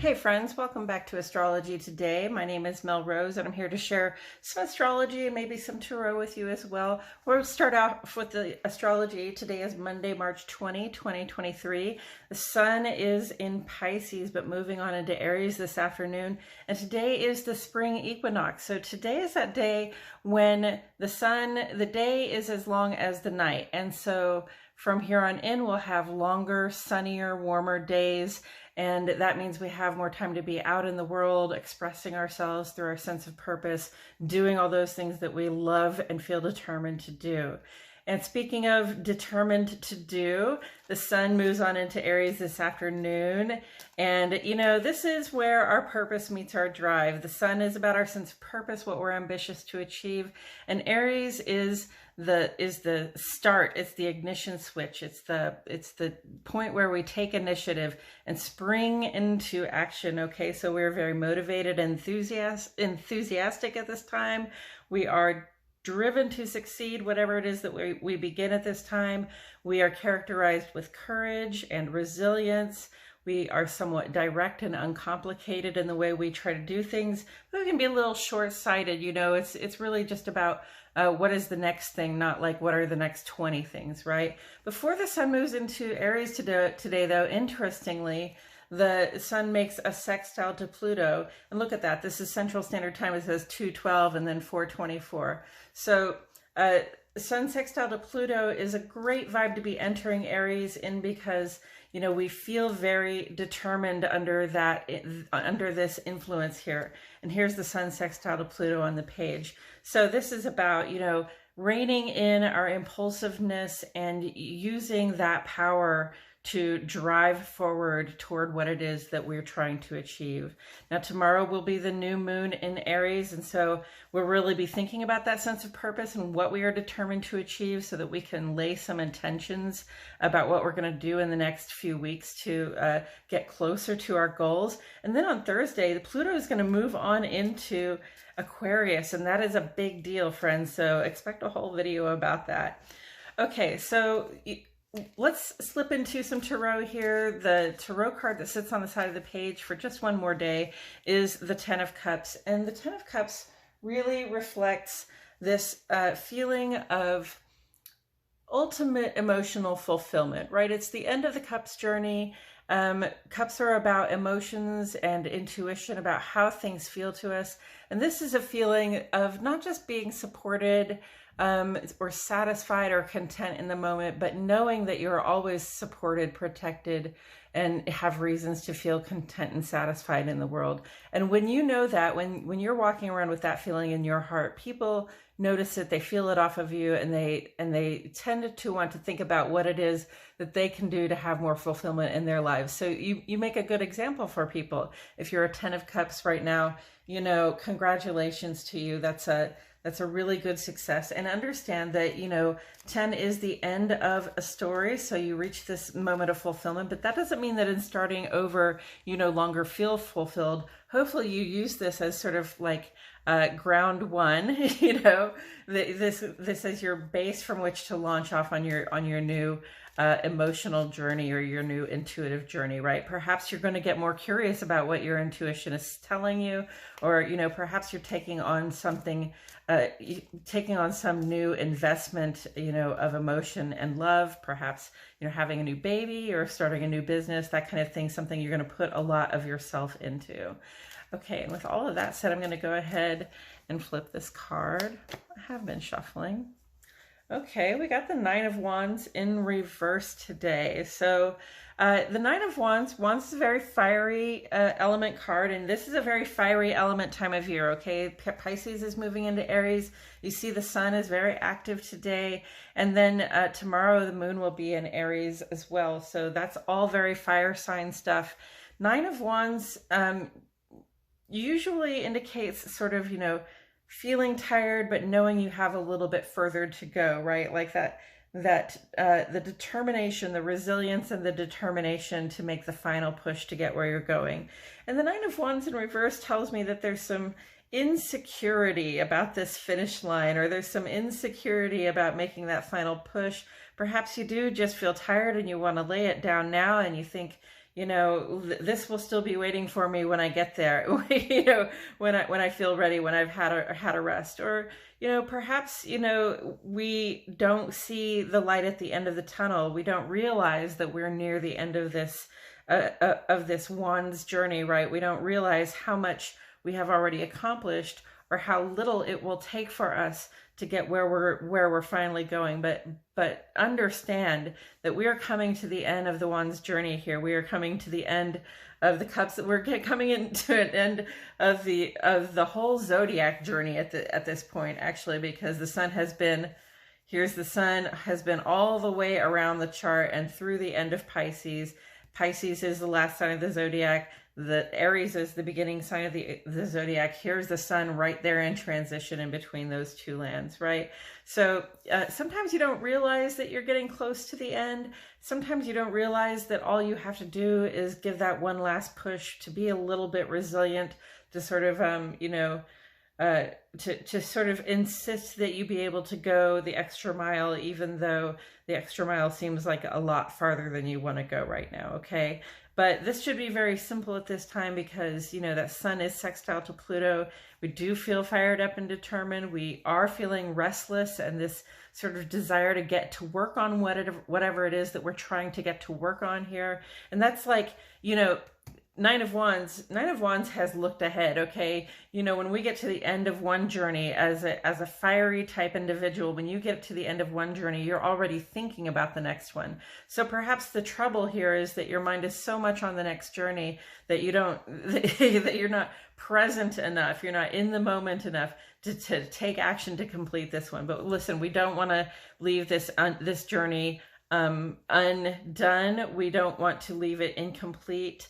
Hey friends, welcome back to Astrology Today. My name is Mel Rose and I'm here to share some astrology and maybe some tarot with you as well. We'll start off with the astrology. Today is Monday, March 20, 2023. The sun is in Pisces but moving on into Aries this afternoon. And today is the Spring Equinox. So today is that day when the day is as long as the night. And so from here on in, we'll have longer, sunnier, warmer days. And that means we have more time to be out in the world, expressing ourselves through our sense of purpose, doing all those things that we love and feel determined to do. And speaking of determined to do, the sun moves on into Aries this afternoon. And, you know, this is where our purpose meets our drive. The sun is about our sense of purpose, what we're ambitious to achieve. And Aries is the start. It's the ignition switch. It's the point where we take initiative and spring into action. Okay, so we're very motivated and enthusiastic at this time. We are driven to succeed, whatever it is that we begin at this time. We are characterized with courage and resilience. We are somewhat direct and uncomplicated in the way we try to do things. We can be a little short-sighted, you know. It's really just about what is the next thing, not like what are the next 20 things, right? Before the sun moves into Aries today, though, interestingly, the sun makes a sextile to Pluto. And look at that. This is Central Standard Time. It says 2:12 and then 4:24. So sun sextile to Pluto is a great vibe to be entering Aries in because, you know, we feel very determined under this influence here. And here's the sun sextile to Pluto on the page. So this is about, you know, reining in our impulsiveness and using that power to drive forward toward what it is that we're trying to achieve. Now, tomorrow will be the new moon in Aries, and so we'll really be thinking about that sense of purpose and what we are determined to achieve so that we can lay some intentions about what we're going to do in the next few weeks to get closer to our goals. And then on Thursday, the Pluto is going to move on into Aquarius, and that is a big deal, friends, so expect a whole video about that. Okay, so let's slip into some tarot here. The tarot card that sits on the side of the page for just one more day is the Ten of Cups. And the Ten of Cups really reflects this feeling of ultimate emotional fulfillment, right? It's the end of the Cups journey. Cups are about emotions and intuition, about how things feel to us. And this is a feeling of not just being supported or satisfied or content in the moment, but knowing that you're always supported, protected, and have reasons to feel content and satisfied in the world. And when you know that, when you're walking around with that feeling in your heart, people notice it, they feel it off of you, and they tend to want to think about what it is that they can do to have more fulfillment in their lives. So you make a good example for people. If you're a 10 of Cups right now, you know, congratulations to you. That's a really good success. And understand that, you know, 10 is the end of a story. So you reach this moment of fulfillment, but that doesn't mean that in starting over, you no longer feel fulfilled. Hopefully you use this as sort of like ground one, you know, this is your base from which to launch off on your new emotional journey or your new intuitive journey, right? Perhaps you're going to get more curious about what your intuition is telling you, or, you know, perhaps you're taking on something, taking on some new investment, you know, of emotion and love, perhaps, you know, having a new baby or starting a new business, that kind of thing, something you're going to put a lot of yourself into. Okay, and with all of that said, I'm going to go ahead and flip this card. I have been shuffling. Okay, we got the Nine of Wands in reverse today. So the Nine of Wands is a very fiery element card, and this is a very fiery element time of year, okay? Pisces is moving into Aries. You see the sun is very active today, and then tomorrow the moon will be in Aries as well. So that's all very fire sign stuff. Nine of Wands usually indicates sort of, you know, feeling tired, but knowing you have a little bit further to go, right? Like the determination, the resilience and the determination to make the final push to get where you're going. And the Nine of Wands in reverse tells me that there's some insecurity about this finish line, or there's some insecurity about making that final push. Perhaps you do just feel tired and you want to lay it down now, and you think, this will still be waiting for me when I get there. When I feel ready, when I've had a rest, or perhaps we don't see the light at the end of the tunnel. We don't realize that we're near the end of this wand's journey, right? We don't realize how much we have already accomplished, or how little it will take for us to get where we're finally going. But understand that we are coming to the end of the one's journey here. We are coming to the end of the cups. We're coming into an end of the whole zodiac journey at this point, actually, because the sun has been all the way around the chart and through the end of Pisces. Pisces is the last sign of the zodiac. The Aries is the beginning sign of the zodiac. Here's the sun right there in transition in between those two lands, right? So sometimes you don't realize that you're getting close to the end. Sometimes you don't realize that all you have to do is give that one last push to be a little bit resilient, to sort of, to sort of insist that you be able to go the extra mile, even though the extra mile seems like a lot farther than you want to go right now, okay? But this should be very simple at this time, because, that sun is sextile to Pluto. We do feel fired up and determined. We are feeling restless, and this sort of desire to get to work on whatever it is that we're trying to get to work on here. And that's like, Nine of Wands has looked ahead, okay? When we get to the end of one journey as a fiery type individual, when you get to the end of one journey, you're already thinking about the next one. So perhaps the trouble here is that your mind is so much on the next journey that that you're not present enough. You're not in the moment enough to take action to complete this one. But listen, we don't want to leave this journey undone. We don't want to leave it incomplete.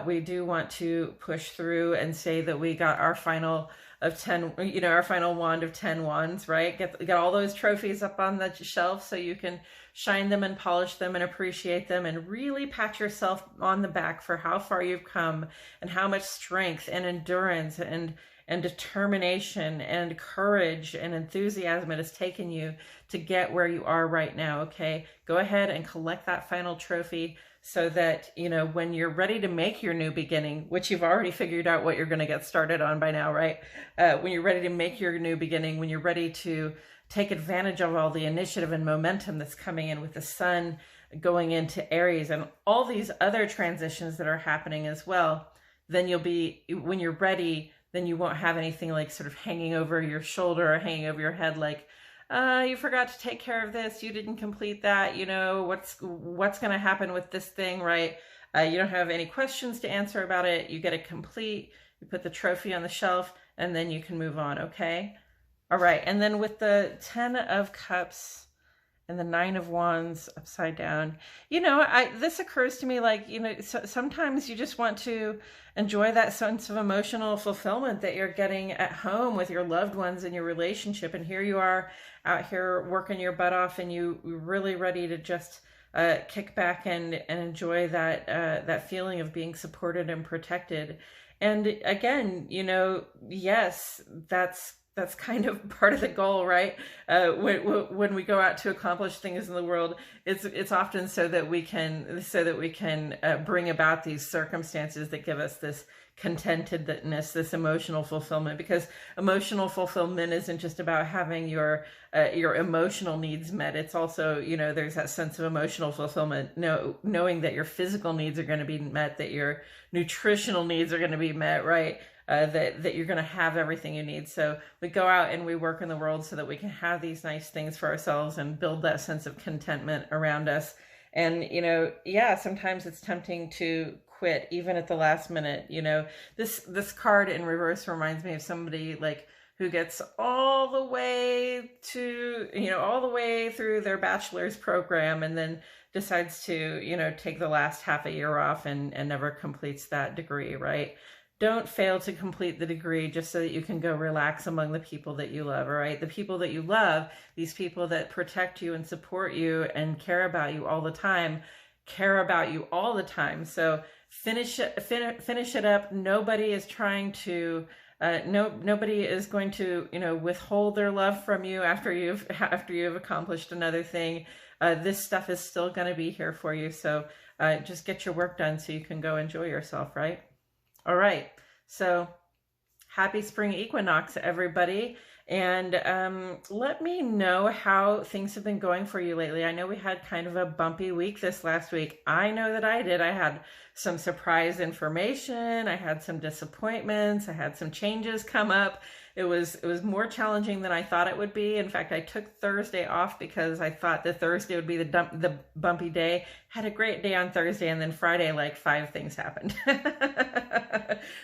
We do want to push through and say that we got our final of 10, our final wand of 10 wands, right? Get all those trophies up on the shelf so you can shine them and polish them and appreciate them, and really pat yourself on the back for how far you've come and how much strength and endurance and determination and courage and enthusiasm it has taken you to get where you are right now, okay? Go ahead and collect that final trophy, so that, when you're ready to make your new beginning, which you've already figured out what you're going to get started on by now, right? When you're ready to make your new beginning, when you're ready to take advantage of all the initiative and momentum that's coming in with the sun going into Aries and all these other transitions that are happening as well, then when you're ready, then you won't have anything like sort of hanging over your shoulder or hanging over your head like, you forgot to take care of this, you didn't complete that, what's going to happen with this thing, right? You don't have any questions to answer about it. You get it complete, you put the trophy on the shelf, and then you can move on, okay? All right, and then with the 10 of Cups and the 9 of Wands upside down, this occurs to me like, sometimes you just want to enjoy that sense of emotional fulfillment that you're getting at home with your loved ones and your relationship. And here you are out here working your butt off, and you're really ready to just kick back and enjoy that feeling of being supported and protected. And again, yes, that's kind of part of the goal, right? When we go out to accomplish things in the world, it's often so that we can bring about these circumstances that give us this contentedness, this emotional fulfillment. Because emotional fulfillment isn't just about having your emotional needs met. It's also, there's that sense of emotional fulfillment, knowing that your physical needs are going to be met, that your nutritional needs are going to be met, right? That you're going to have everything you need. So we go out and we work in the world so that we can have these nice things for ourselves and build that sense of contentment around us. And, sometimes it's tempting to quit even at the last minute. This card in reverse reminds me of somebody like who gets all the way through their bachelor's program and then decides to, take the last half a year off and never completes that degree, right? Don't fail to complete the degree just so that you can go relax among the people that you love, all right? The people that you love, these people that protect you and support you and care about you all the time, So finish it up. Nobody is trying to, nobody is going to, withhold their love from you after you've accomplished another thing. This stuff is still going to be here for you. So just get your work done so you can go enjoy yourself, right? All right. So happy spring equinox, everybody. And let me know how things have been going for you lately. I know we had kind of a bumpy week this last week. I know that I did. I had some surprise information. I had some disappointments. I had some changes come up. It was more challenging than I thought it would be. In fact, I took Thursday off because I thought the Thursday would be the bumpy day. Had a great day on Thursday, and then Friday, like 5 things happened.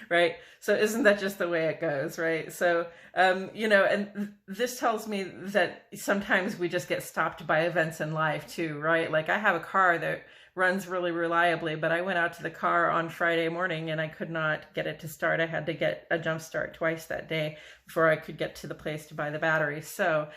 Right? So isn't that just the way it goes, right? So, and this tells me that sometimes we just get stopped by events in life too, right? Like I have a car that runs really reliably, but I went out to the car on Friday morning and I could not get it to start. I had to get a jump start twice that day before I could get to the place to buy the batteries. So,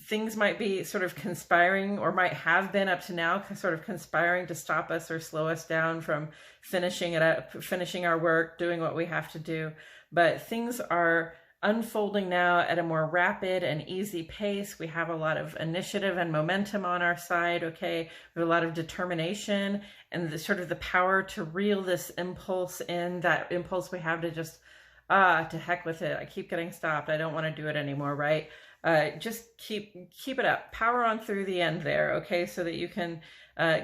things might be sort of conspiring, or might have been up to now, sort of conspiring to stop us or slow us down from finishing it up, finishing our work, doing what we have to do. But things are unfolding now at a more rapid and easy pace. We have a lot of initiative and momentum on our side, okay? We have a lot of determination and the power to reel this impulse in, that impulse we have to just, to heck with it. I keep getting stopped. I don't want to do it anymore, right? Just keep it up. Power on through the end there, okay? So that you can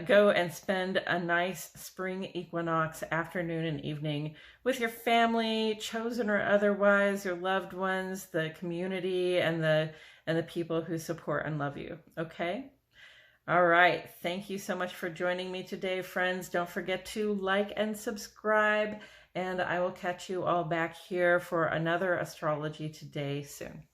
go and spend a nice spring equinox afternoon and evening with your family, chosen or otherwise, your loved ones, the community, and the people who support and love you, okay? All right. Thank you so much for joining me today, friends. Don't forget to like and subscribe, and I will catch you all back here for another Astrology Today soon.